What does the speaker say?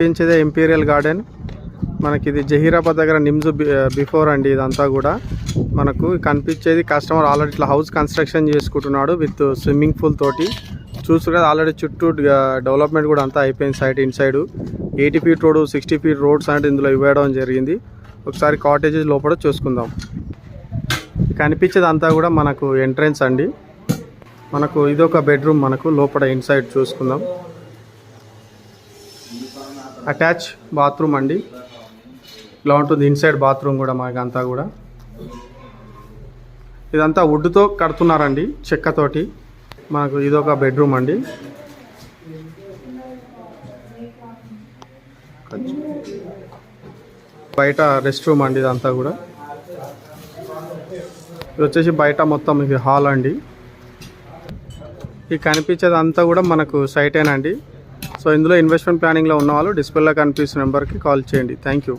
చూపించేదే imperial garden. మనకి ఇది జహీరాబాద్ దగ్గర నిమ్స్ బిఫోర్ అండి. ఇదంతా కూడా మనకు కనిపించేది కస్టమర్ ఆల్రెడీ ఇట్లా హౌస్ కన్స్ట్రక్షన్ చేసుకుంటున్నాడు విత్ స్విమ్మింగ్ పూల్ తోటి. చూసు కదా ఆల్రెడీ చుట్టూ డెవలప్మెంట్ కూడా అంతా అయిపోయింది. Side in side 80 feet road 60 feet roads అంటే ఇందులో ఇవ్వడం జరిగింది. ఒకసారి కాటేజెస్ లోపల చూసుకుందాం. కనిపించేది అంతా కూడా మనకు ఎంట్రన్స్ అండి. మనకు ఇదొక బెడ్రూమ్. మనకు లోపల ఇన్సైడ్ చూసుకుందాం. అటాచ్ బాత్రూమ్ అండి. ఇలా ఉంటుంది ఇన్సైడ్ బాత్రూమ్ కూడా మనకి అంతా కూడా. ఇదంతా వుడ్తో కడుతున్నారండి, చెక్కతోటి. మనకు ఇదొక బెడ్రూమ్ అండి. బయట రెస్ట్ రూమ్ అండి ఇదంతా కూడా. ఇది వచ్చేసి బయట మొత్తం ఇది హాల్ అండి. ఇది కనిపించేది అంతా కూడా మనకు సైటేనండి. సో ఇందులో ఇన్వెస్ట్మెంట్ ప్లానింగ్లో ఉన్న వాళ్ళు డిస్ప్లేలో కనిపిస్తున్న నెంబర్కి కాల్ చేయండి. Thank you.